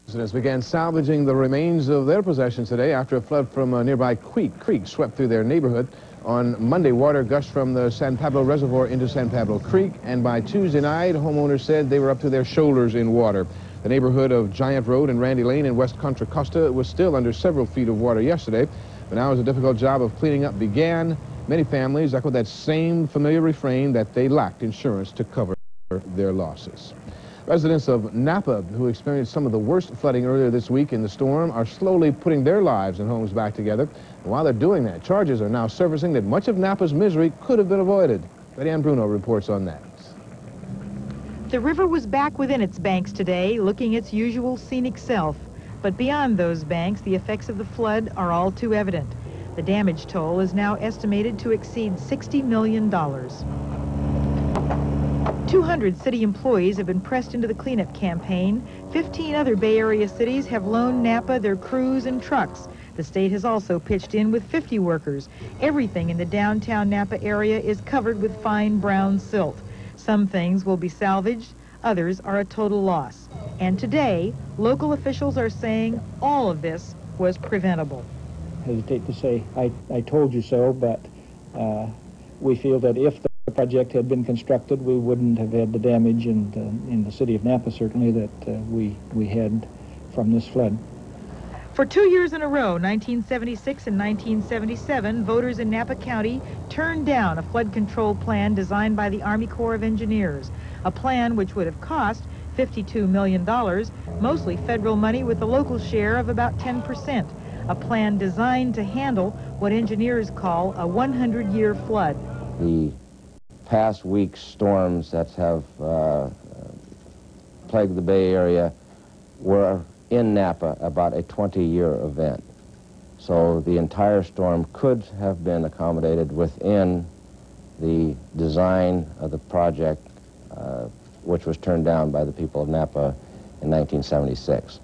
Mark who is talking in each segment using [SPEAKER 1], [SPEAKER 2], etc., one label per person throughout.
[SPEAKER 1] Residents began salvaging the remains of their possessions today after a flood from a nearby creek swept through their neighborhood. On Monday, water gushed from the San Pablo Reservoir into San Pablo Creek, and by Tuesday night, homeowners said they were up to their shoulders in water. The neighborhood of Giant Road and Randy Lane in West Contra Costa was still under several feet of water yesterday, but now as a difficult job of cleaning up began, many families echoed that same familiar refrain that they lacked insurance to cover their losses. Residents of Napa, who experienced some of the worst flooding earlier this week in the storm, are slowly putting their lives and homes back together. And while they're doing that, charges are now surfacing that much of Napa's misery could have been avoided. Betty Ann Bruno reports on that.
[SPEAKER 2] The river was back within its banks today, looking its usual scenic self. But beyond those banks, the effects of the flood are all too evident. The damage toll is now estimated to exceed $60 million. 200 city employees have been pressed into the cleanup campaign. 15 other Bay Area cities have loaned Napa their crews and trucks. The state has also pitched in with 50 workers. Everything in the downtown Napa area is covered with fine brown silt. Some things will be salvaged, others are a total loss. And today, local officials are saying all of this was preventable.
[SPEAKER 3] I hesitate to say I told you so, but we feel that if the project had been constructed, we wouldn't have had the damage in the city of Napa, certainly, that we had from this flood.
[SPEAKER 2] For 2 years in a row, 1976 and 1977, voters in Napa County turned down a flood control plan designed by the Army Corps of Engineers, a plan which would have cost $52 million, mostly federal money with a local share of about 10%, a plan designed to handle what engineers call a 100-year flood.
[SPEAKER 4] The past week's storms that have plagued the Bay Area were in Napa about a 20-year event. So the entire storm could have been accommodated within the design of the project, which was turned down by the people of Napa in 1976.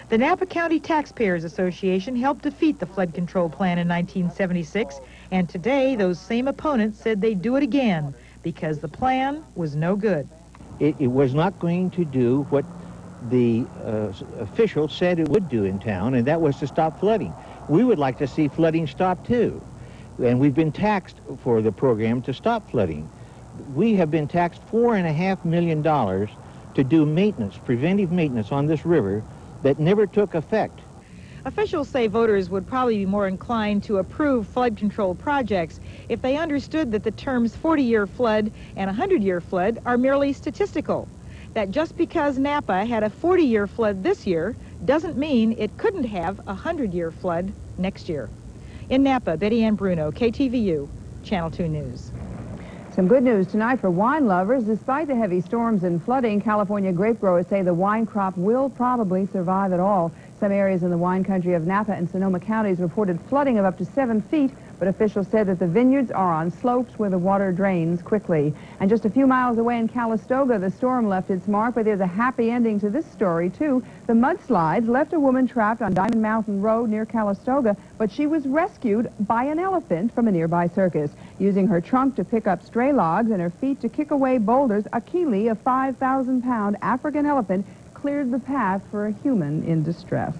[SPEAKER 2] The Napa County Taxpayers Association helped defeat the flood control plan in 1976, and today those same opponents said they'd do it again because the plan was no good.
[SPEAKER 5] It was not going to do what the officials said it would do in town, and that was to stop flooding. We would like to see flooding stop too, and we've been taxed for the program to stop flooding. We have been taxed $4.5 million to do maintenance, preventive maintenance on this river that never took effect.
[SPEAKER 2] Officials say voters would probably be more inclined to approve flood control projects if they understood that the terms 40-year flood and 100-year flood are merely statistical. That just because Napa had a 40-year flood this year doesn't mean it couldn't have a 100-year flood next year. In Napa, Betty Ann Bruno, KTVU, Channel 2 News.
[SPEAKER 6] Some good news tonight for wine lovers. Despite the heavy storms and flooding, California grape growers say the wine crop will probably survive it all. Some areas in the wine country of Napa and Sonoma counties reported flooding of up to 7 feet, but officials said that the vineyards are on slopes where the water drains quickly. And just a few miles away in Calistoga, the storm left its mark, but there's a happy ending to this story, too. The mudslides left a woman trapped on Diamond Mountain Road near Calistoga, but she was rescued by an elephant from a nearby circus. Using her trunk to pick up stray logs and her feet to kick away boulders, Akili, a 5,000-pound African elephant, cleared the path for a human in distress.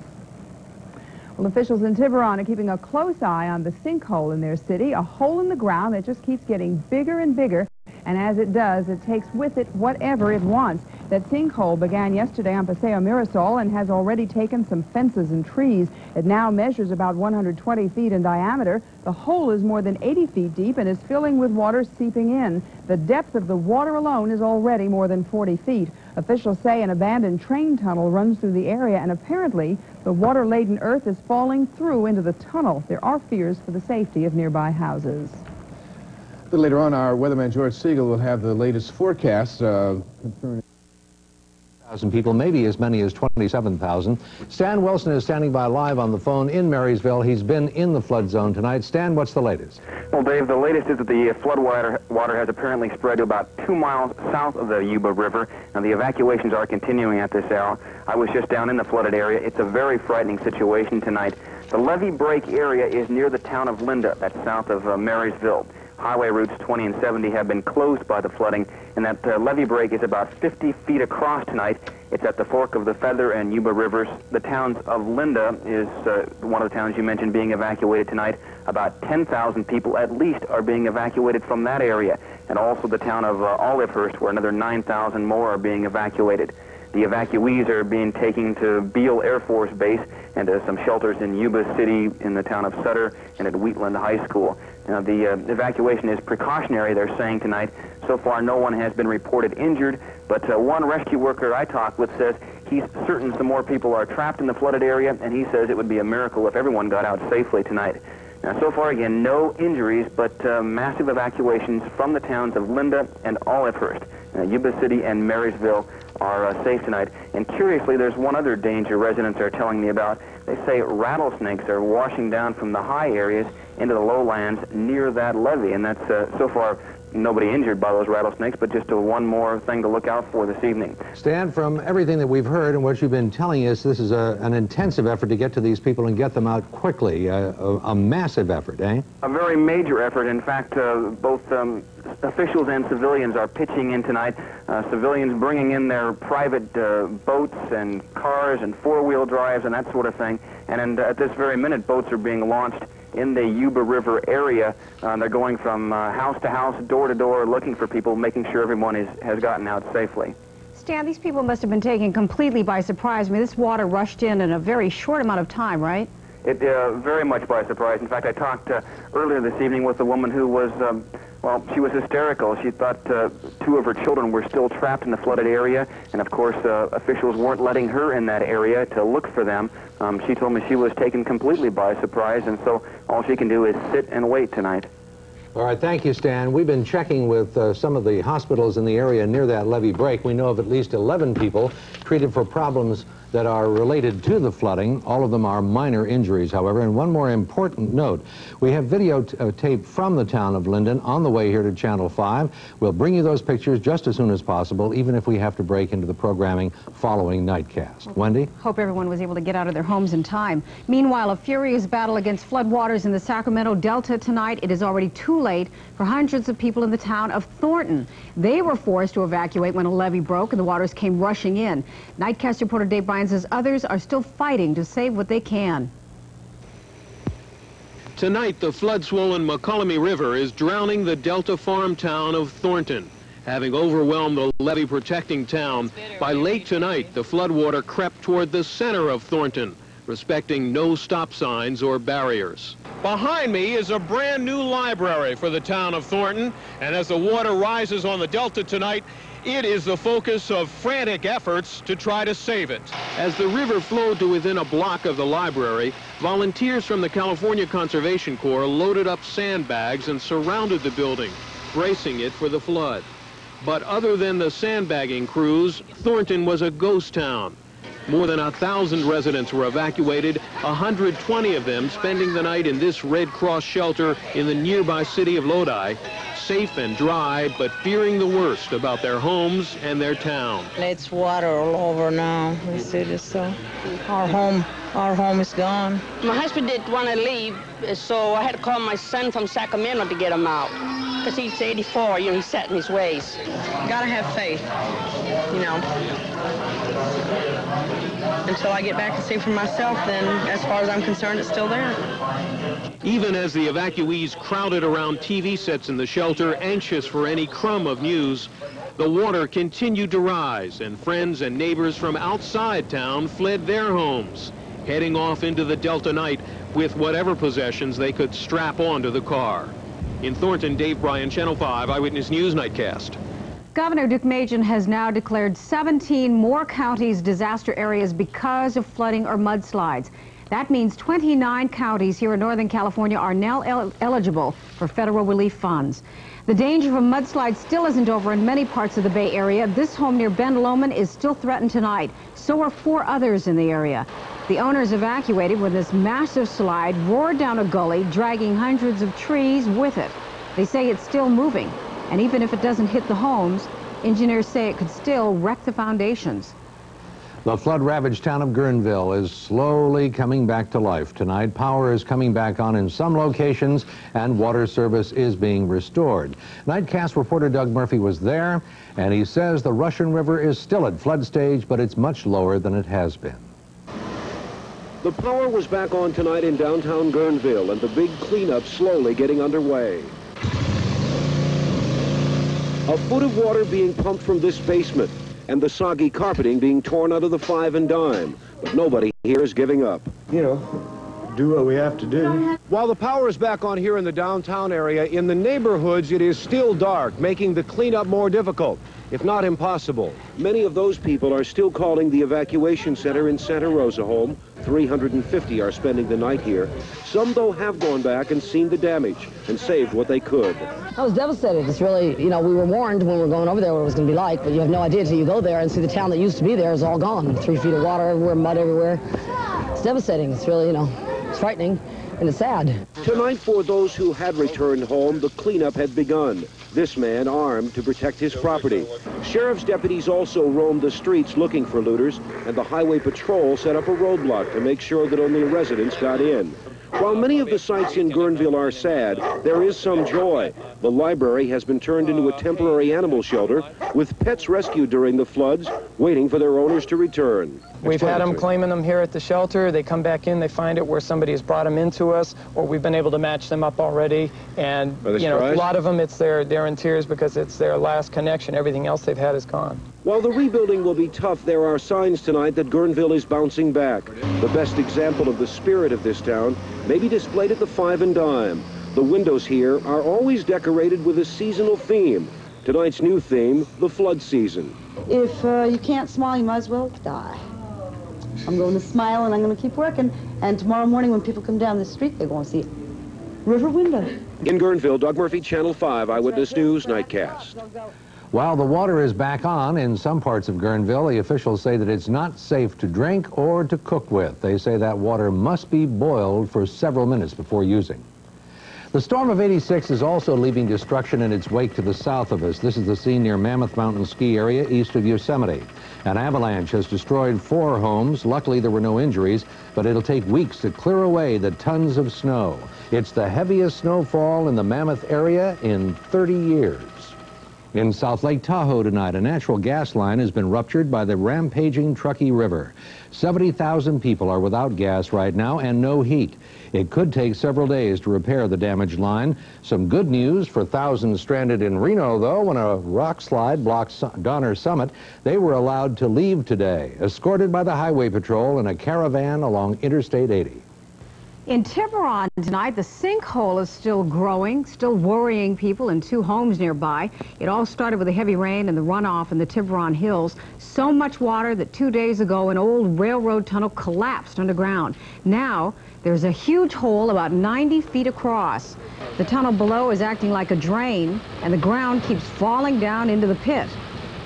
[SPEAKER 6] Well, officials in Tiburon are keeping a close eye on the sinkhole in their city, a hole in the ground that just keeps getting bigger and bigger, and as it does, it takes with it whatever it wants. That sinkhole began yesterday on Paseo Mirasol and has already taken some fences and trees. It now measures about 120 feet in diameter. The hole is more than 80 feet deep and is filling with water seeping in. The depth of the water alone is already more than 40 feet. Officials say an abandoned train tunnel runs through the area, and apparently the water-laden earth is falling through into the tunnel. There are fears for the safety of nearby houses.
[SPEAKER 1] A little later on, our weatherman George Siegel will have the latest forecast concerning
[SPEAKER 7] people, maybe as many as 27,000. Stan Wilson is standing by live on the phone in Marysville. He's been in the flood zone tonight. Stan, what's the latest?
[SPEAKER 8] Well, Dave, the latest is that the flood water has apparently spread to about 2 miles south of the Yuba River. Now, the evacuations are continuing at this hour. I was just down in the flooded area. It's a very frightening situation tonight. The levee break area is near the town of Linda. That's south of Marysville. Highway routes 20 and 70 have been closed by the flooding, and that levee break is about 50 feet across tonight. It's at the fork of the Feather and Yuba Rivers. The towns of Linda is one of the towns you mentioned being evacuated tonight. About 10,000 people at least are being evacuated from that area, and also the town of Olivehurst, where another 9,000 more are being evacuated. The evacuees are being taken to Beale Air Force Base and to some shelters in Yuba City, in the town of Sutter, and at Wheatland High School. Now, the evacuation is precautionary, they're saying tonight. So far, no one has been reported injured, but one rescue worker I talked with says he's certain some more people are trapped in the flooded area, and he says it would be a miracle if everyone got out safely tonight. Now, so far, again, no injuries, but massive evacuations from the towns of Linda and Olivehurst. Yuba City and Marysville are safe tonight. And curiously, there's one other danger residents are telling me about. They say rattlesnakes are washing down from the high areas into the lowlands near that levee, and that's so far nobody injured by those rattlesnakes, but just one more thing to look out for this evening.
[SPEAKER 7] Stan, from everything that we've heard and what you've been telling us, this is an intensive effort to get to these people and get them out quickly, a massive effort, eh? A
[SPEAKER 8] very major effort. In fact, both officials and civilians are pitching in tonight. Civilians bringing in their private boats and cars and four-wheel drives and that sort of thing. And at this very minute, boats are being launched in the Yuba River area. They're going from house to house, door to door, looking for people, making sure everyone has gotten out safely.
[SPEAKER 6] Stan, these people must have been taken completely by surprise. I mean, this water rushed in a very short amount of time, right?
[SPEAKER 8] It very much by surprise. In fact, I talked earlier this evening with a woman who was, well, she was hysterical. She thought two of her children were still trapped in the flooded area, and of course, officials weren't letting her in that area to look for them. She told me she was taken completely by surprise, and so all she can do is sit and wait tonight.
[SPEAKER 7] All right, thank you, Stan. We've been checking with some of the hospitals in the area near that levee break. We know of at least 11 people treated for problems that are related to the flooding. All of them are minor injuries, however. And one more important note. We have videotape from the town of Linden on the way here to Channel 5. We'll bring you those pictures just as soon as possible, even if we have to break into the programming following Nightcast. Wendy?
[SPEAKER 6] Hope everyone was able to get out of their homes in time. Meanwhile, a furious battle against floodwaters in the Sacramento Delta tonight. It is already too late for hundreds of people in the town of Thornton. They were forced to evacuate when a levee broke and the waters came rushing in. Nightcast reporter Dave Bryan says others are still fighting to save what they can.
[SPEAKER 9] Tonight, the flood-swollen McCollummy River is drowning the Delta farm town of Thornton. Having overwhelmed the levee-protecting town, by late tonight, the floodwater crept toward the center of Thornton, respecting no stop signs or barriers. Behind me is a brand new library for the town of Thornton, and as the water rises on the Delta tonight, it is the focus of frantic efforts to try to save it. As the river flowed to within a block of the library, volunteers from the California Conservation Corps loaded up sandbags and surrounded the building, bracing it for the flood. But other than the sandbagging crews, Thornton was a ghost town. More than 1,000 residents were evacuated, 120 of them spending the night in this Red Cross shelter in the nearby city of Lodi, safe and dry, but fearing the worst about their homes and their town.
[SPEAKER 10] It's water all over now. We see this, so our home is gone.
[SPEAKER 11] My husband didn't want to leave, so I had to call my son from Sacramento to get him out. Because he's 84, you know, he's set in his ways.
[SPEAKER 10] Gotta have faith, you know. Until I get back and see for myself, then as far as I'm concerned, it's still there.
[SPEAKER 9] Even as the evacuees crowded around TV sets in the shelter, anxious for any crumb of news, the water continued to rise, and friends and neighbors from outside town fled their homes, heading off into the Delta night with whatever possessions they could strap onto the car. In Thornton, Dave Bryan, Channel 5 Eyewitness News Nightcast.
[SPEAKER 6] Governor Deukmejian has now declared 17 more counties disaster areas because of flooding or mudslides. That means 29 counties here in Northern California are now eligible for federal relief funds. The danger from mudslides still isn't over in many parts of the Bay Area. This home near Ben Lomond is still threatened tonight. So are 4 others in the area. The owners evacuated when this massive slide roared down a gully, dragging hundreds of trees with it. They say it's still moving. And even if it doesn't hit the homes, engineers say it could still wreck the foundations.
[SPEAKER 7] The flood-ravaged town of Guerneville is slowly coming back to life. Tonight, power is coming back on in some locations, and water service is being restored. Nightcast reporter Doug Murphy was there, and he says the Russian River is still at flood stage, but it's much lower than it has been.
[SPEAKER 12] The power was back on tonight in downtown Guerneville, and the big cleanup slowly getting underway. A foot of water being pumped from this basement, and the soggy carpeting being torn out of the 5 and dime. But nobody here is giving up.
[SPEAKER 13] You know, do what we have to do.
[SPEAKER 12] While the power is back on here in the downtown area, in the neighborhoods it is still dark, making the cleanup more difficult, if not impossible. Many of those people are still calling the evacuation center in Santa Rosa home. 350 are spending the night here. Some, though, have gone back and seen the damage and saved what they could.
[SPEAKER 14] I was devastated. It's really, you know, we were warned when we were going over there what it was going to be like, but you have no idea until you go there and see the town that used to be there is all gone. 3 feet of water everywhere, mud everywhere. It's devastating. It's really, you know, it's frightening and it's sad.
[SPEAKER 12] Tonight, for those who had returned home, the cleanup had begun. This man armed to protect his property. Sheriff's deputies also roamed the streets looking for looters, and the highway patrol set up a roadblock to make sure that only residents got in. While many of the sights in Guerneville are sad, there is some joy. The library has been turned into a temporary animal shelter, with pets rescued during the floods, waiting for their owners to return.
[SPEAKER 15] We've had them claiming them here at the shelter. They come back in, they find it where somebody has brought them into us, or we've been able to match them up already. And, you know, a lot of them, they're in tears because it's their last connection. Everything else they've had is gone.
[SPEAKER 12] While the rebuilding will be tough, there are signs tonight that Guerneville is bouncing back. The best example of the spirit of this town may be displayed at the 5 and dime. The windows here are always decorated with a seasonal theme. Tonight's new theme, the flood season.
[SPEAKER 16] If you can't smile, you might as well die. I'm going to smile and I'm going to keep working. And tomorrow morning when people come down the street, they're going to see river window.
[SPEAKER 12] In Guerneville, Doug Murphy, Channel 5, Eyewitness News, Nightcast.
[SPEAKER 7] While the water is back on in some parts of Guerneville, the officials say that it's not safe to drink or to cook with. They say that water must be boiled for several minutes before using. The storm of '86 is also leaving destruction in its wake to the south of us. This is the scene near Mammoth Mountain Ski Area east of Yosemite. An avalanche has destroyed 4 homes. Luckily, there were no injuries, but it'll take weeks to clear away the tons of snow. It's the heaviest snowfall in the Mammoth area in 30 years. In South Lake Tahoe tonight, a natural gas line has been ruptured by the rampaging Truckee River. 70,000 people are without gas right now and no heat. It could take several days to repair the damaged line. Some good news for thousands stranded in Reno, though. When a rock slide blocked Donner Summit, they were allowed to leave today, escorted by the Highway Patrol in a caravan along Interstate 80.
[SPEAKER 6] In Tiburon tonight, the sinkhole is still growing, still worrying people in 2 homes nearby. It all started with the heavy rain and the runoff in the Tiburon Hills. So much water that 2 days ago an old railroad tunnel collapsed underground. Now there's a huge hole about 90 feet across. The tunnel below is acting like a drain, and the ground keeps falling down into the pit.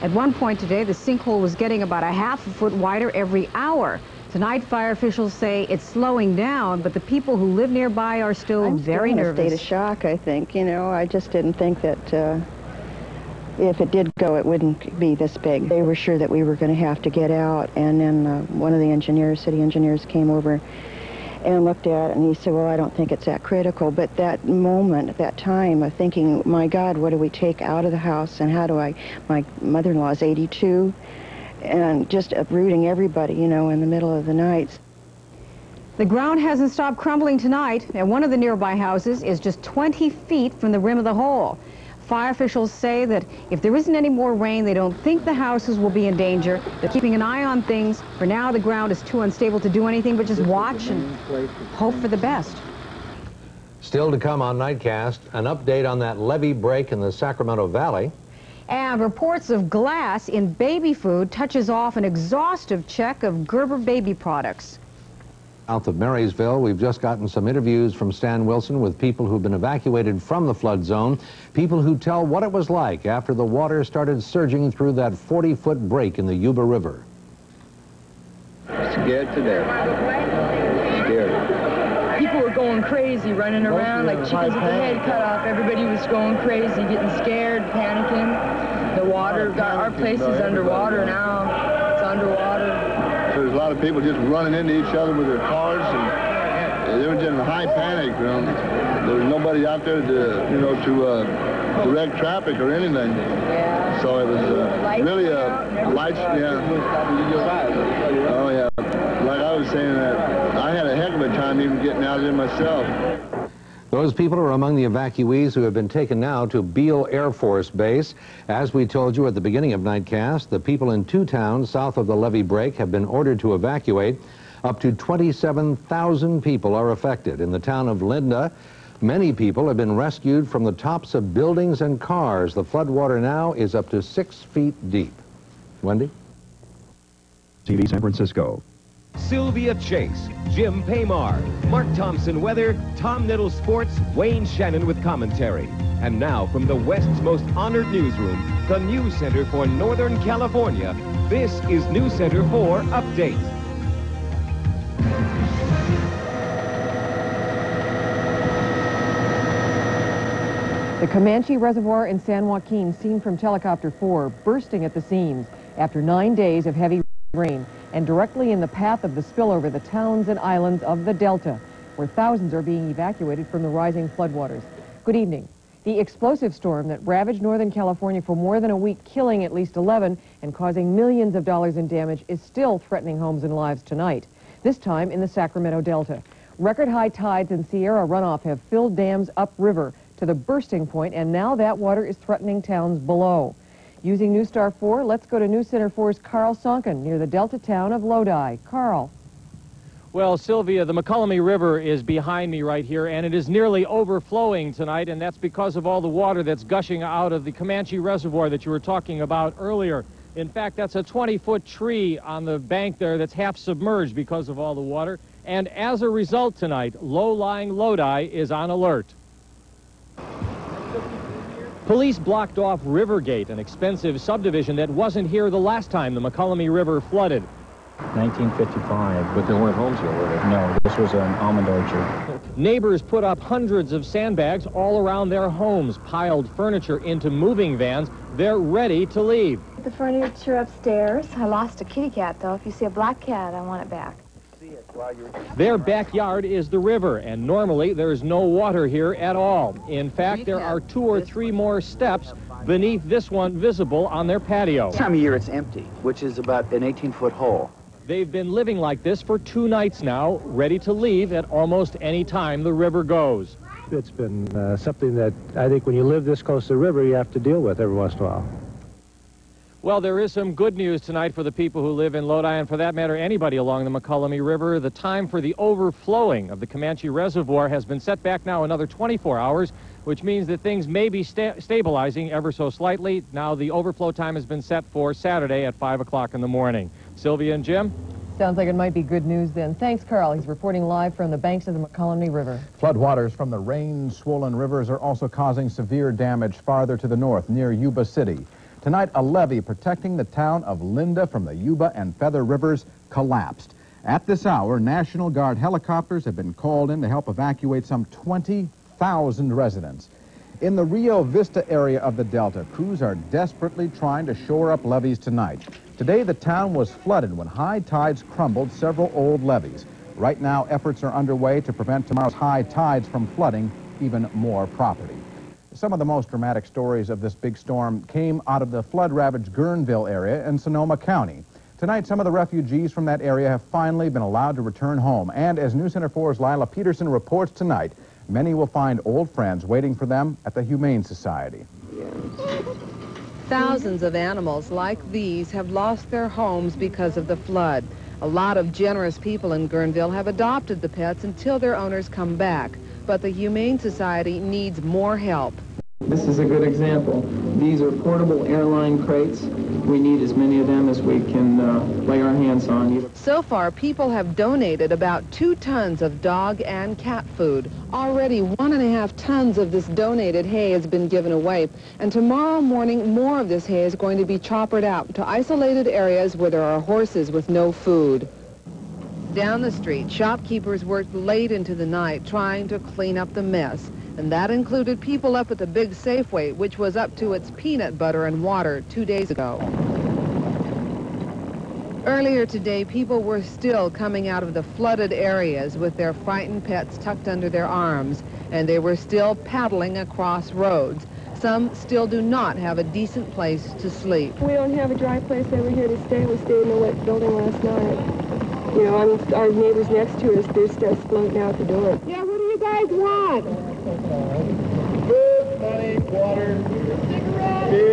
[SPEAKER 6] At one point today, the sinkhole was getting about a half a foot wider every hour. Tonight, fire officials say it's slowing down, but the people who live nearby are still very nervous.
[SPEAKER 17] I'm still in a state of shock, I think. You know, I just didn't think that if it did go, it wouldn't be this big. They were sure that we were going to have to get out, and then one of the engineers, city engineers, came over and looked at it, and he said, well, I don't think it's that critical. But that moment, at that time of thinking, my God, what do we take out of the house, and how do my mother-in-law is 82, and just uprooting everybody, you know, in the middle of the night.
[SPEAKER 6] The ground hasn't stopped crumbling tonight, and one of the nearby houses is just 20 feet from the rim of the hole. Fire officials say that if there isn't any more rain, they don't think the houses will be in danger. They're keeping an eye on things. For now, the ground is too unstable to do anything but just watch and hope for the best.
[SPEAKER 7] Still to come on Nightcast, an update on that levee break in the Sacramento Valley.
[SPEAKER 6] And reports of glass in baby food touches off an exhaustive check of Gerber baby products.
[SPEAKER 7] South of Marysville, we've just gotten some interviews from Stan Wilson with people who've been evacuated from the flood zone, people who tell what it was like after the water started surging through that 40-foot break in the Yuba River.
[SPEAKER 18] Scared to death. Scared.
[SPEAKER 19] People were going crazy, running around like chickens with their head cut off. Everybody was going crazy, getting scared, panicking. The water, our place is underwater now. It's underwater.
[SPEAKER 13] a lot of people just running into each other with their cars, and they were just in a high panic. There was nobody out there to, you know, to direct traffic or anything. Yeah. So it was really lights. Yeah. Oh yeah. Like I was saying, I had a heck of a time even getting out of there myself.
[SPEAKER 7] Those people are among the evacuees who have been taken now to Beale Air Force Base. As we told you at the beginning of Nightcast, the people in 2 towns south of the levee break have been ordered to evacuate. Up to 27,000 people are affected. In the town of Linda, many people have been rescued from the tops of buildings and cars. The floodwater now is up to 6 feet deep. Wendy?
[SPEAKER 20] TV San Francisco.
[SPEAKER 21] Sylvia Chase, Jim Paymar, Mark Thompson weather, Tom Niddle sports, Wayne Shannon with commentary. And now from the West's most honored newsroom, the News Center for Northern California, this is News Center 4 Update.
[SPEAKER 22] The Comanche Reservoir in San Joaquin, seen from Helicopter 4, bursting at the seams after 9 days of heavy rain, and directly in the path of the spillover, the towns and islands of the Delta, where thousands are being evacuated from the rising floodwaters. Good evening. The explosive storm that ravaged Northern California for more than a week, killing at least 11 and causing millions of dollars in damage, is still threatening homes and lives tonight, this time in the Sacramento Delta. Record high tides in Sierra runoff have filled dams upriver to the bursting point, and now that water is threatening towns below. Using News Star 4, let's go to News Center 4's Carl Sonkin near the Delta town of Lodi. Carl.
[SPEAKER 23] Well, Sylvia, the McCollum River is behind me right here, and it is nearly overflowing tonight, and that's because of all the water that's gushing out of the Comanche Reservoir that you were talking about earlier. In fact, that's a 20-foot tree on the bank there that's half submerged because of all the water, and as a result tonight, low-lying Lodi is on alert. Police blocked off Rivergate, an expensive subdivision that wasn't here the last time the McCollum River flooded.
[SPEAKER 3] 1955.
[SPEAKER 7] But there weren't homes here, were there?
[SPEAKER 3] No, this was an almond orchard.
[SPEAKER 23] Neighbors put up hundreds of sandbags all around their homes, piled furniture into moving vans. They're ready to leave.
[SPEAKER 24] The furniture upstairs. I lost a kitty cat, though. If you see a black cat, I want it back.
[SPEAKER 23] Their backyard is the river, and normally there's no water here at all. In fact, there are 2 or 3 more steps beneath this one visible on their patio.
[SPEAKER 25] This time of year it's empty, which is about an 18-foot hole.
[SPEAKER 23] They've been living like this for 2 nights now, ready to leave at almost any time the river goes.
[SPEAKER 26] It's been something that I think when you live this close to the river, you have to deal with every once in a while.
[SPEAKER 23] Well, there is some good news tonight for the people who live in Lodi, and for that matter, anybody along the McCollum River. The time for the overflowing of the Comanche Reservoir has been set back now another 24 hours, which means that things may be stabilizing ever so slightly. Now the overflow time has been set for Saturday at 5 o'clock in the morning. Sylvia and Jim?
[SPEAKER 22] Sounds like it might be good news then. Thanks, Carl. He's reporting live from the banks of the McCollum River.
[SPEAKER 27] Floodwaters from the rain-swollen rivers are also causing severe damage farther to the north, near Yuba City. Tonight, a levee protecting the town of Linda from the Yuba and Feather Rivers collapsed. At this hour, National Guard helicopters have been called in to help evacuate some 20,000 residents. In the Rio Vista area of the Delta, crews are desperately trying to shore up levees tonight. Today, the town was flooded when high tides crumbled several old levees. Right now, efforts are underway to prevent tomorrow's high tides from flooding even more property. Some of the most dramatic stories of this big storm came out of the flood-ravaged Guerneville area in Sonoma County. Tonight, some of the refugees from that area have finally been allowed to return home. And as News Center 4's Lila Peterson reports tonight, many will find old friends waiting for them at the Humane Society.
[SPEAKER 6] Thousands of animals like these have lost their homes because of the flood. A lot of generous people in Guerneville have adopted the pets until their owners come back. But the Humane Society needs more help.
[SPEAKER 28] This is a good example. These are portable airline crates. We need as many of them as we can lay our hands on.
[SPEAKER 6] So far, people have donated about 2 tons of dog and cat food. Already 1.5 tons of this donated hay has been given away. And tomorrow morning, more of this hay is going to be choppered out to isolated areas where there are horses with no food. Down the street, shopkeepers worked late into the night trying to clean up the mess. And that included people up at the big Safeway, which was up to its peanut butter and water 2 days ago. Earlier today, people were still coming out of the flooded areas with their frightened pets tucked under their arms, and they were still paddling across roads. Some still do not have a decent place to sleep.
[SPEAKER 1] We don't have a dry place over here to stay. We stayed in a wet building last night. You know, I mean, our neighbors next to us, their stuff's floating out the door. Yeah, what do you guys want?
[SPEAKER 2] Food, money, water, beer.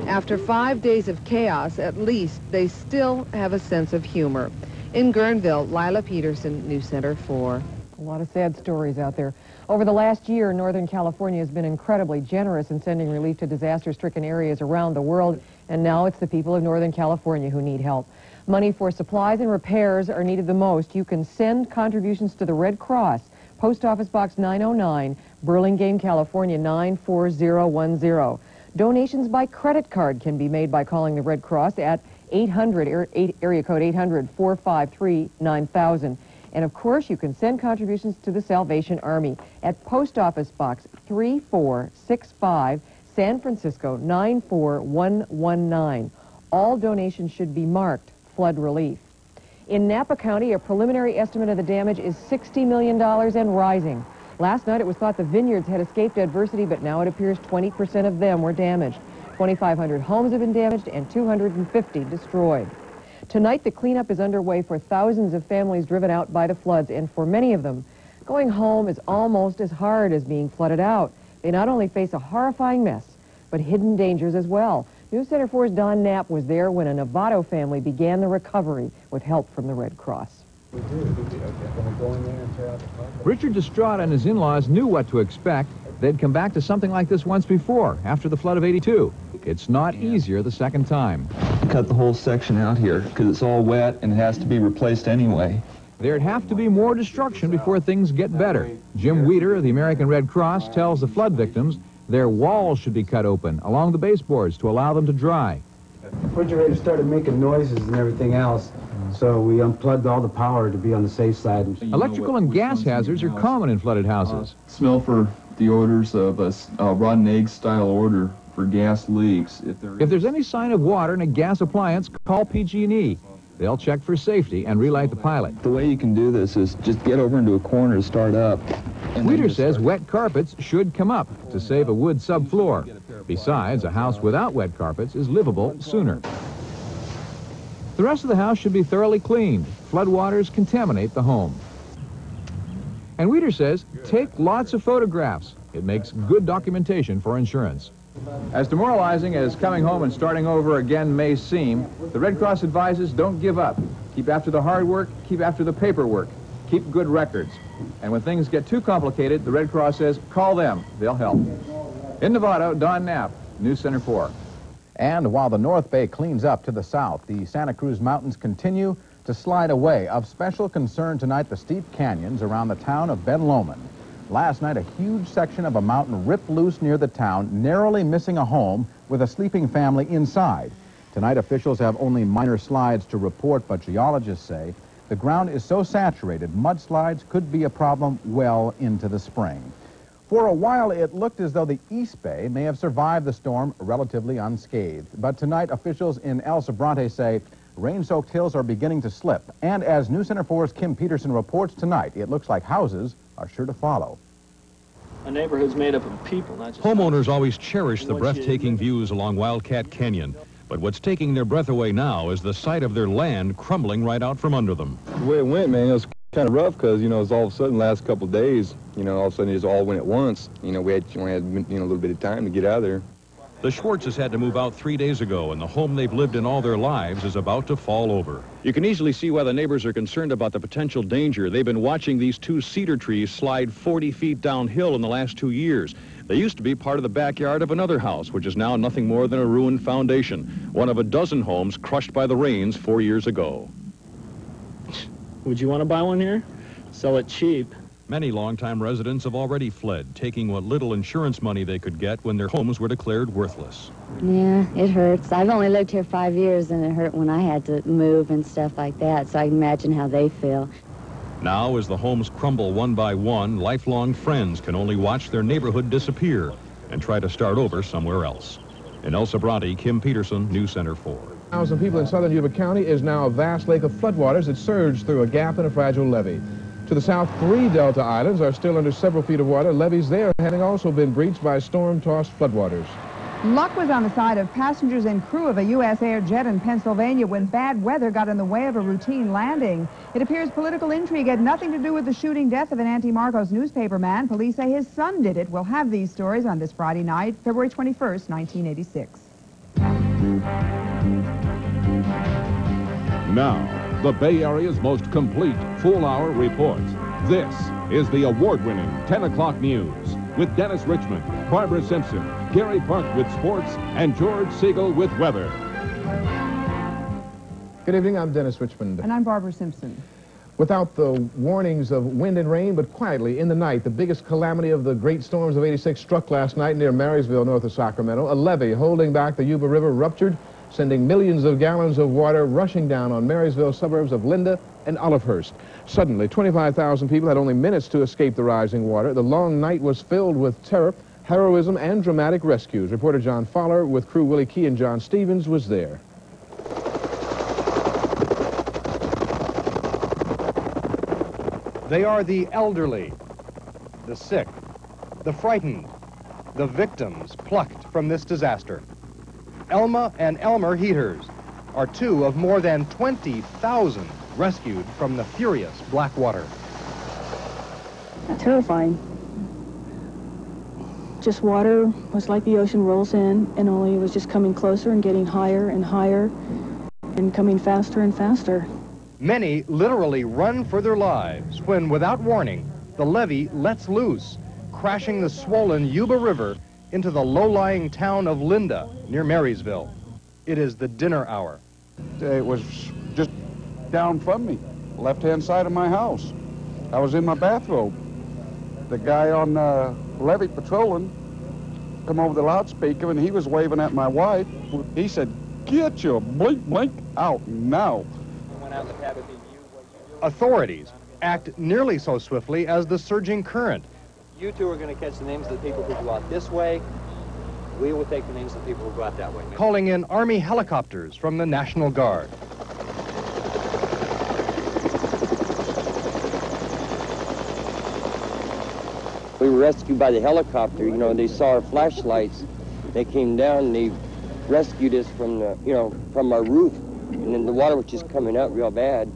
[SPEAKER 6] After 5 days of chaos, at least they still have a sense of humor. In Guerneville, Lila Peterson, News Center 4.
[SPEAKER 22] A lot of sad stories out there. Over the last year, Northern California has been incredibly generous in sending relief to disaster-stricken areas around the world, and now it's the people of Northern California who need help. Money for supplies and repairs are needed the most. You can send contributions to the Red Cross, Post Office Box 909, Burlingame, California 94010. Donations by credit card can be made by calling the Red Cross at area code 800-453-9000. And of course, you can send contributions to the Salvation Army at Post Office Box 3465, San Francisco 94119. All donations should be marked flood relief. In Napa County, a preliminary estimate of the damage is $60 million and rising. Last night, it was thought the vineyards had escaped adversity, but now it appears 20% of them were damaged. 2,500 homes have been damaged and 250 destroyed. Tonight, the cleanup is underway for thousands of families driven out by the floods, and for many of them, going home is almost as hard as being flooded out. They not only face a horrifying mess, but hidden dangers as well. News Center 4's Don Knapp was there when a Novato family began the recovery with help from the Red Cross.
[SPEAKER 27] Richard Distraught and his in-laws knew what to expect. They'd come back to something like this once before, after the flood of '82. It's not easier the second time.
[SPEAKER 4] Cut the whole section out here because it's all wet and it has to be replaced anyway.
[SPEAKER 27] There'd have to be more destruction before things get better. Jim Weeder of the American Red Cross tells the flood victims their walls should be cut open along the baseboards to allow them to dry.
[SPEAKER 5] The refrigerator started making noises and everything else, so we unplugged all the power to be on the safe side.
[SPEAKER 27] Electrical and gas hazards are common in flooded houses.
[SPEAKER 4] Smell for the odors of a rotten egg style odor for gas leaks.
[SPEAKER 27] If there's any sign of water in a gas appliance, call PG&E. They'll check for safety and relight the pilot.
[SPEAKER 4] The way you can do this is just get over into a corner to start up.
[SPEAKER 27] Weeder says wet carpets should come up to save a wood subfloor. Besides, a house without wet carpets is livable sooner. The rest of the house should be thoroughly cleaned. Floodwaters contaminate the home. And Weeder says, take lots of photographs. It makes good documentation for insurance. As demoralizing as coming home and starting over again may seem, the Red Cross advises don't give up. Keep after the hard work, keep after the paperwork, keep good records. And when things get too complicated, the Red Cross says, call them, they'll help. In Novato, Don Knapp, News Center 4. And while the North Bay cleans up to the south, the Santa Cruz Mountains continue to slide away. Of special concern tonight, the steep canyons around the town of Ben Lomond. Last night, a huge section of a mountain ripped loose near the town, narrowly missing a home with a sleeping family inside. Tonight, officials have only minor slides to report, but geologists say the ground is so saturated, mudslides could be a problem well into the spring. For a while, it looked as though the East Bay may have survived the storm relatively unscathed. But tonight, officials in El Sobrante say rain-soaked hills are beginning to slip. And as News Center 4's Kim Peterson reports tonight, it looks like houses are sure to follow.
[SPEAKER 8] A neighborhood's made up of people, not just...
[SPEAKER 9] Homeowners always cherish the breathtaking views along Wildcat Canyon. But what's taking their breath away now is the sight of their land crumbling right out from under them.
[SPEAKER 4] The way it went, man, it was kind of rough because, you know, it's all of a sudden last couple of days, you know, all of a sudden it just all went at once. You know, we only had, you know, a little bit of time to get out of there.
[SPEAKER 9] The Schwartzes had to move out 3 days ago, and the home they've lived in all their lives is about to fall over. You can easily see why the neighbors are concerned about the potential danger. They've been watching these two cedar trees slide 40 feet downhill in the last 2 years. They used to be part of the backyard of another house, which is now nothing more than a ruined foundation, one of a dozen homes crushed by the rains 4 years ago.
[SPEAKER 8] Would you want to buy one here? Sell it cheap.
[SPEAKER 9] Many longtime residents have already fled, taking what little insurance money they could get when their homes were declared worthless.
[SPEAKER 10] Yeah, it hurts. I've only lived here 5 years, and it hurt when I had to move and stuff like that, so I can imagine how they feel.
[SPEAKER 9] Now, as the homes crumble one by one, lifelong friends can only watch their neighborhood disappear and try to start over somewhere else. In El Sobrante, Kim Peterson, News Center 4.
[SPEAKER 11] 1,000 people in southern Yuba County is now a vast lake of floodwaters that surged through a gap in a fragile levee. To the south, 3 Delta islands are still under several feet of water, levees there having also been breached by storm-tossed floodwaters.
[SPEAKER 6] Luck was on the side of passengers and crew of a U.S. air jet in Pennsylvania when bad weather got in the way of a routine landing. It appears political intrigue had nothing to do with the shooting death of an Auntie Marcos newspaper man. Police say his son did it. We'll have these stories on this Friday night, February 21st, 1986.
[SPEAKER 12] Now, the Bay Area's most complete full-hour report. This is the award-winning 10 o'clock news with Dennis Richmond, Barbara Simpson, Gary Park with sports, and George Siegel with weather.
[SPEAKER 11] Good evening, I'm Dennis Richmond.
[SPEAKER 6] And I'm Barbara Simpson.
[SPEAKER 11] Without the warnings of wind and rain, but quietly in the night, the biggest calamity of the great storms of '86 struck last night near Marysville, north of Sacramento. A levee holding back the Yuba River ruptured, sending millions of gallons of water rushing down on Marysville suburbs of Linda and Olivehurst. Suddenly, 25,000 people had only minutes to escape the rising water. The long night was filled with terror, heroism, and dramatic rescues. Reporter John Fowler with crew Willie Key and John Stevens was there.
[SPEAKER 14] They are the elderly, the sick, the frightened, the victims plucked from this disaster. Elma and Elmer Heaters are 2 of more than 20,000 rescued from the furious black water.
[SPEAKER 15] Terrifying. Just water was like the ocean rolls in, and only it was just coming closer and getting higher and higher and coming faster and faster.
[SPEAKER 14] Many literally run for their lives when, without warning, the levee lets loose, crashing the swollen Yuba River into the low-lying town of Linda near Marysville. It is the dinner hour.
[SPEAKER 16] It was just down from me, left-hand side of my house. I was in my bathrobe. The guy on levee patrolling come over the loudspeaker, and he was waving at my wife. He said, "Get your blink out now."
[SPEAKER 14] Authorities act nearly so swiftly as the surging current.
[SPEAKER 17] You two are going to catch the names of the people who go out this way. We will take the names of the people who go out that way.
[SPEAKER 14] Calling in Army helicopters from the National Guard.
[SPEAKER 18] We were rescued by the helicopter. You know, they saw our flashlights. They came down and they rescued us from the, from our roof. And then the water was just coming up real bad.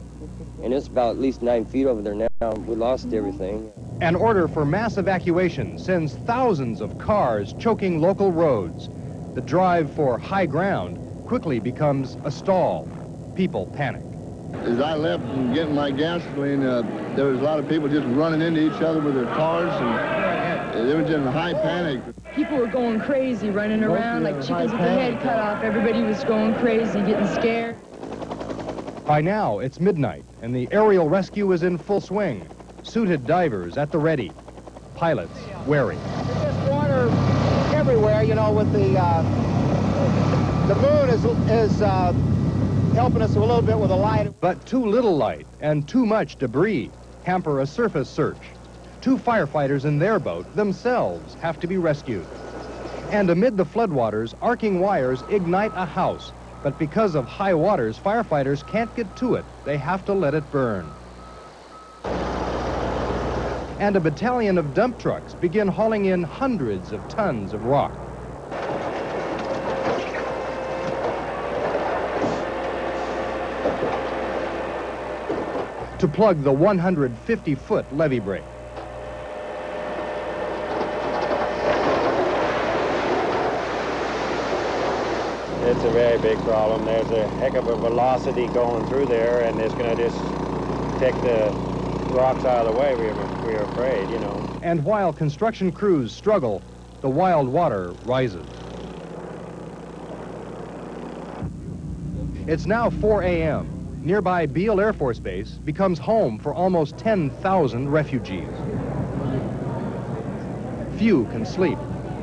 [SPEAKER 18] And it's about at least 9 feet over there now. We lost everything.
[SPEAKER 14] An order for mass evacuation sends thousands of cars choking local roads. The drive for high ground quickly becomes a stall. People panic.
[SPEAKER 13] As I left and getting my gasoline, there was a lot of people just running into each other with their cars, and they were just in high panic.
[SPEAKER 19] People were going crazy, running around like chickens with their head cut off. Everybody was going crazy, getting scared.
[SPEAKER 14] By now, it's midnight, and the aerial rescue is in full swing. Suited divers at the ready. Pilots wary.
[SPEAKER 29] There's water everywhere, with the moon is helping us a little bit with the light.
[SPEAKER 14] But too little light and too much debris hamper a surface search. 2 firefighters in their boat themselves have to be rescued. And amid the floodwaters, arcing wires ignite a house. But because of high waters, firefighters can't get to it. They have to let it burn. And a battalion of dump trucks begin hauling in hundreds of tons of rock. To plug the 150-foot levee break.
[SPEAKER 30] It's a very big problem. There's a heck of a velocity going through there, and it's going to just take the rocks out of the way, we're afraid,
[SPEAKER 14] And while construction crews struggle, the wild water rises. It's now 4 a.m. Nearby Beale Air Force Base becomes home for almost 10,000 refugees. Few can sleep,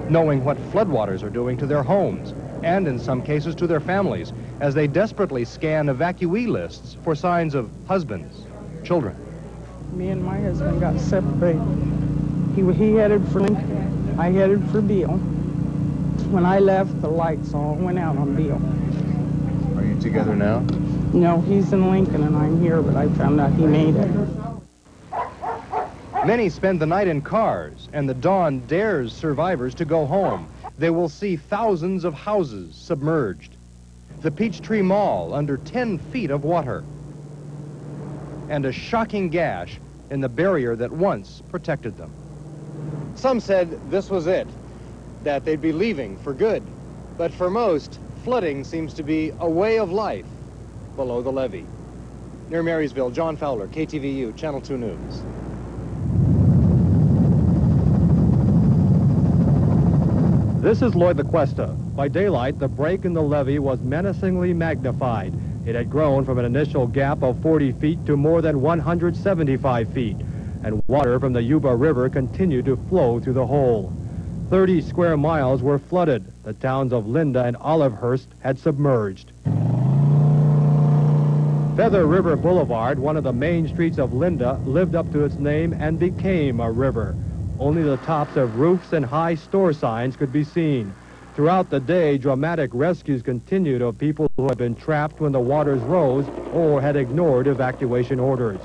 [SPEAKER 14] knowing what floodwaters are doing to their homes, and in some cases to their families, as they desperately scan evacuee lists for signs of husbands, children.
[SPEAKER 31] Me and my husband got separated. He headed for Lincoln. I headed for Beale. When I left, the lights all went out on Beale.
[SPEAKER 32] Are you
[SPEAKER 11] together now?
[SPEAKER 31] No, he's in Lincoln and I'm here, but I found out he made it.
[SPEAKER 14] Many spend the night in cars, and the dawn dares survivors to go home. They will see thousands of houses submerged. The Peachtree Mall under 10 feet of water. And a shocking gash in the barrier that once protected them. Some said this was it, that they'd be leaving for good. But for most, flooding seems to be a way of life below the levee. Near Marysville, John Fowler, KTVU, Channel 2 News. This is Lloyd LaQuesta. By daylight, the break in the levee was menacingly magnified. It had grown from an initial gap of 40 feet to more than 175 feet, and water from the Yuba River continued to flow through the hole. 30 square miles were flooded. The towns of Linda and Olivehurst had submerged. Feather River Boulevard, one of the main streets of Linda, lived up to its name and became a river. Only the tops of roofs and high store signs could be seen. Throughout the day, dramatic rescues continued of people who had been trapped when the waters rose or had ignored evacuation orders.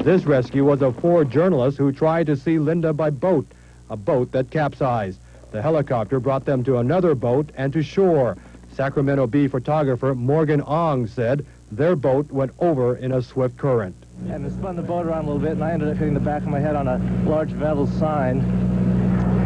[SPEAKER 14] This rescue was of 4 journalists who tried to see Linda by boat, a boat that capsized. The helicopter brought them to another boat and to shore. Sacramento Bee photographer Morgan Ong said their boat went over in a swift current.
[SPEAKER 1] And it spun the boat around a little bit, and I ended up hitting the back of my head on a large metal sign.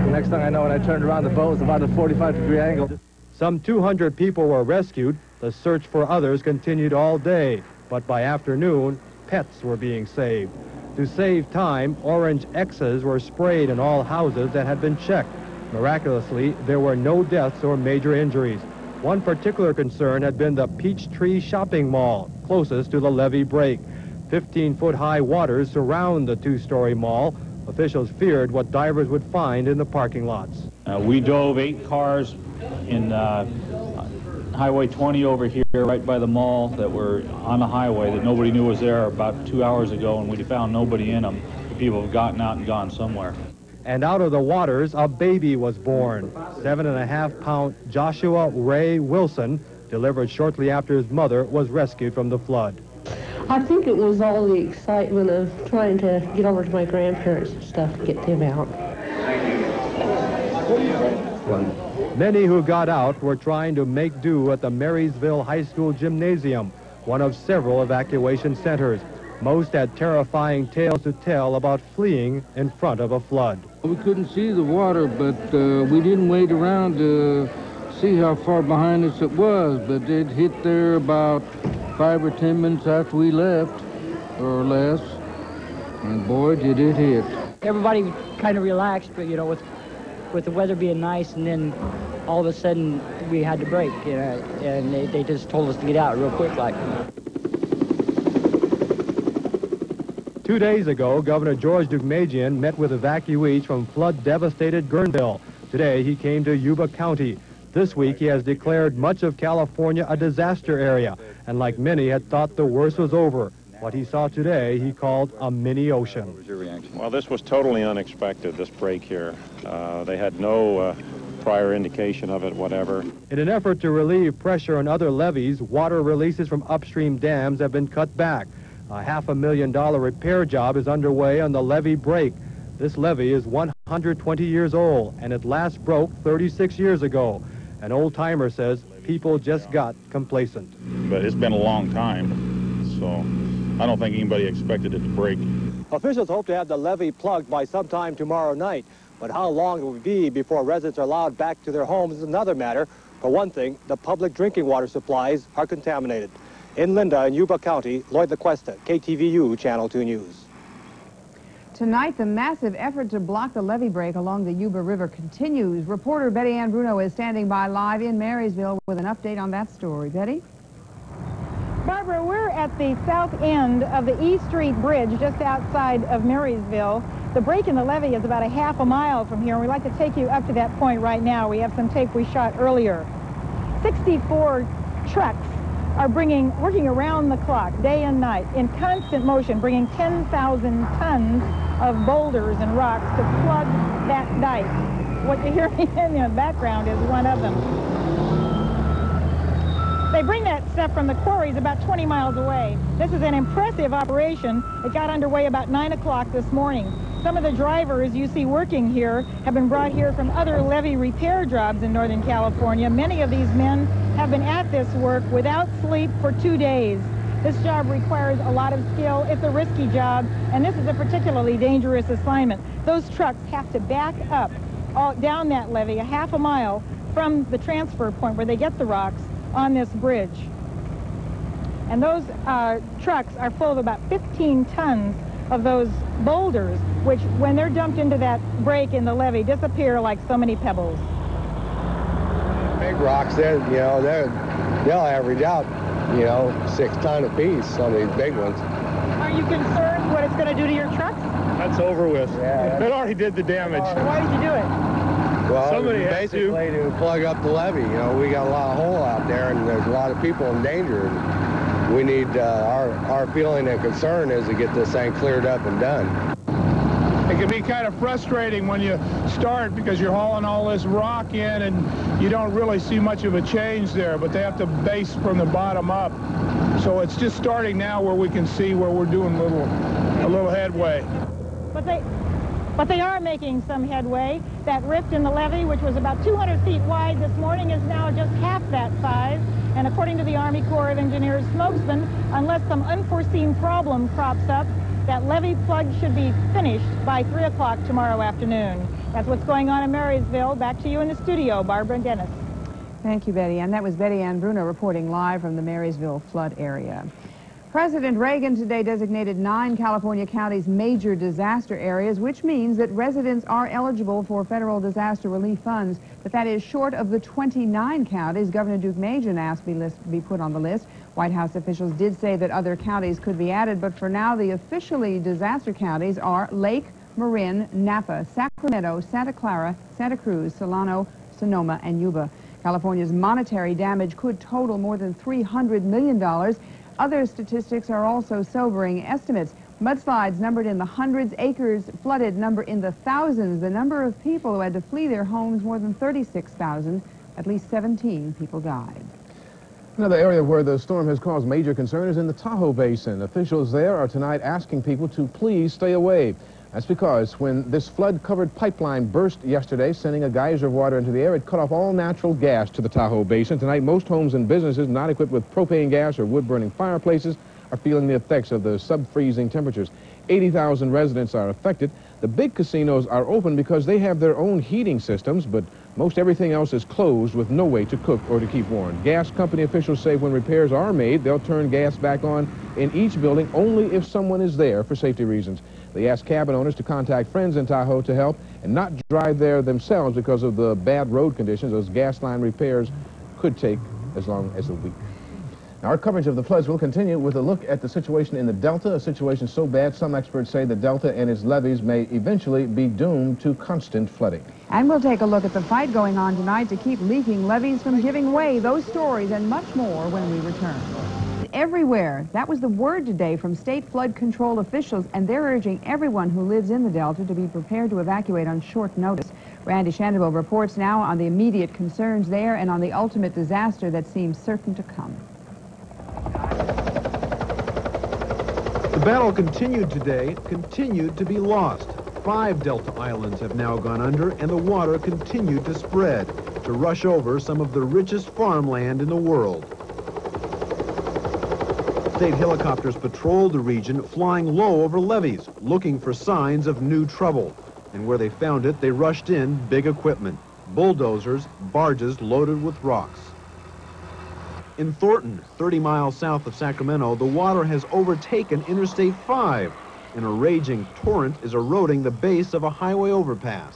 [SPEAKER 1] The next thing I know, when I turned around, the boat was about a 45-degree angle.
[SPEAKER 14] Some 200 people were rescued. The search for others continued all day, but by afternoon, pets were being saved. To save time, orange X's were sprayed in all houses that had been checked. Miraculously, there were no deaths or major injuries. One particular concern had been the Peachtree Shopping Mall, closest to the levee break. 15-foot-high waters surround the 2-story mall. Officials feared what divers would find in the parking lots.
[SPEAKER 2] We dove 8 cars in Highway 20 over here, right by the mall, that were on the highway that nobody knew was there about 2 hours ago, and we found nobody in them. The people have gotten out and gone somewhere.
[SPEAKER 14] And out of the waters, a baby was born. 7.5-pound Joshua Ray Wilson, delivered shortly after his mother was rescued from the flood.
[SPEAKER 3] I think it was all the excitement of trying to get over to my grandparents and stuff to get them out.
[SPEAKER 14] Many who got out were trying to make do at the Marysville High School Gymnasium, one of several evacuation centers. Most had terrifying tales to tell about fleeing in front of a flood.
[SPEAKER 7] We couldn't see the water, but we didn't wait around to see how far behind us it was, but it hit there about 5 or 10 minutes after we left, or less, and boy, did it hit.
[SPEAKER 20] Everybody kind of relaxed, but you know, with the weather being nice, and then all of a sudden we had to break, you know, and they just told us to get out real quick like.
[SPEAKER 14] 2 days ago, Governor George Deukmejian met with evacuees from flood-devastated Guerneville. Today, he came to Yuba County. This week, he has declared much of California a disaster area, and like many had thought the worst was over. What he saw today, he called a mini ocean.
[SPEAKER 30] What was your reaction? Well, this was totally unexpected, this break here. They had no prior indication of it, whatever.
[SPEAKER 14] In an effort to relieve pressure on other levees, water releases from upstream dams have been cut back. A $500,000 repair job is underway on the levee break. This levee is 120 years old, and it last broke 36 years ago. An old-timer says people just got complacent.
[SPEAKER 30] But it's been a long time, so I don't think anybody expected it to break.
[SPEAKER 17] Officials hope to have the levee plugged by sometime tomorrow night, but how long it will be before residents are allowed back to their homes is another matter. For one thing, the public drinking water supplies are contaminated. In Linda and Yuba County, Lloyd LaQuesta, KTVU, Channel 2 News.
[SPEAKER 6] Tonight, the massive effort to block the levee break along the Yuba River continues. Reporter Betty Ann Bruno is standing by live in Marysville with an update on that story. Betty?
[SPEAKER 21] Barbara, we're at the south end of the E Street Bridge, just outside of Marysville. The break in the levee is about a half a mile from here, and we'd like to take you up to that point right now. We have some tape we shot earlier. 64 trucks are working around the clock, day and night, in constant motion, bringing 10,000 tons of boulders and rocks to plug that dike. what you hear in the background is one of them. They bring that stuff from the quarries about 20 miles away. This is an impressive operation. It got underway about 9 o'clock this morning. Some of the drivers you see working here have been brought here from other levee repair jobs in Northern California. Many of these men have been at this work without sleep for 2 days. This job requires a lot of skill. It's a risky job, and this is a particularly dangerous assignment. Those trucks have to back up down that levee a half a mile from the transfer point where they get the rocks on this bridge. And those trucks are full of about 15 tons of those boulders, which, when they're dumped into that break in the levee, disappear like so many pebbles.
[SPEAKER 4] Big rocks, they'll average out, 6 tons apiece, some of these big ones.
[SPEAKER 21] Are you concerned what it's going to do to your trucks?
[SPEAKER 4] That's over with. Yeah. It already did the damage.
[SPEAKER 21] Why did you do it?
[SPEAKER 4] Well, somebody basically to plug up the levee. We got a lot of hole out there, and there's a lot of people in danger. And we need, our feeling and concern is to get this thing cleared up and done.
[SPEAKER 5] It can be kind of frustrating when you start because you're hauling all this rock in and you don't really see much of a change there, but they have to base from the bottom up. So it's just starting now where we can see where we're doing a little headway.
[SPEAKER 21] But they are making some headway. That rift in the levee, which was about 200 feet wide this morning, is now just half that size. And according to the Army Corps of Engineers spokesman, unless some unforeseen problem crops up, that levee plug should be finished by 3 o'clock tomorrow afternoon. That's what's going on in Marysville. Back to you in the studio, Barbara and Dennis.
[SPEAKER 6] Thank you, Betty. And that was Betty Ann Bruno reporting live from the Marysville flood area. President Reagan today designated 9 California counties major disaster areas, which means that residents are eligible for federal disaster relief funds. But that is short of the 29 counties Governor Duke Majan asked be put on the list. White House officials did say that other counties could be added, but for now the officially disaster counties are Lake, Marin, Napa, Sacramento, Santa Clara, Santa Cruz, Solano, Sonoma, and Yuba. California's monetary damage could total more than $300 million. Other statistics are also sobering estimates. Mudslides numbered in the hundreds, acres flooded number in the thousands. The number of people who had to flee their homes more than 36,000. At least 17 people died.
[SPEAKER 11] Another area where the storm has caused major concern is in the Tahoe Basin. Officials there are tonight asking people to please stay away. That's because when this flood-covered pipeline burst yesterday, sending a geyser of water into the air, it cut off all natural gas to the Tahoe Basin. Tonight, most homes and businesses not equipped with propane gas or wood-burning fireplaces are feeling the effects of the sub-freezing temperatures. 80,000 residents are affected. The big casinos are open because they have their own heating systems, but most everything else is closed with no way to cook or to keep warm. Gas company officials say when repairs are made, they'll turn gas back on in each building only if someone is there for safety reasons. They ask cabin owners to contact friends in Tahoe to help and not drive there themselves because of the bad road conditions. Those gas line repairs could take as long as a week. Now, our coverage of the floods will continue with a look at the situation in the Delta, a situation so bad some experts say the Delta and its levees may eventually be doomed to constant flooding.
[SPEAKER 6] And we'll take a look at the fight going on tonight to keep leaking levees from giving way. Those stories and much more when we return. Everywhere. That was the word today from state flood control officials, and they're urging everyone who lives in the Delta to be prepared to evacuate on short notice. Randy Shandeville reports now on the immediate concerns there and on the ultimate disaster that seems certain to come.
[SPEAKER 8] The battle continued today, continued to be lost. 5 Delta islands have now gone under, and the water continued to spread, to rush over some of the richest farmland in the world. State helicopters patrolled the region, flying low over levees, looking for signs of new trouble. And where they found it, they rushed in big equipment, bulldozers, barges loaded with rocks. In Thornton, 30 miles south of Sacramento, the water has overtaken Interstate 5, and a raging torrent is eroding the base of a highway overpass.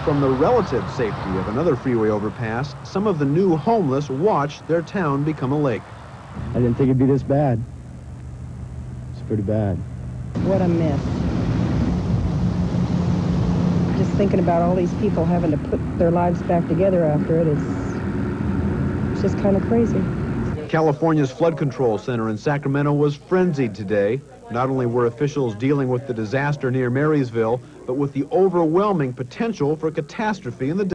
[SPEAKER 8] From the relative safety of another freeway overpass, some of the new homeless watched their town become a lake.
[SPEAKER 10] I didn't think it'd be this bad. It's pretty bad.
[SPEAKER 22] What a mess. Just thinking about all these people having to put their lives back together after it, it's just kind of crazy.
[SPEAKER 8] California's Flood Control Center in Sacramento was frenzied today. Not only were officials dealing with the disaster near Marysville, but with the overwhelming potential for catastrophe in the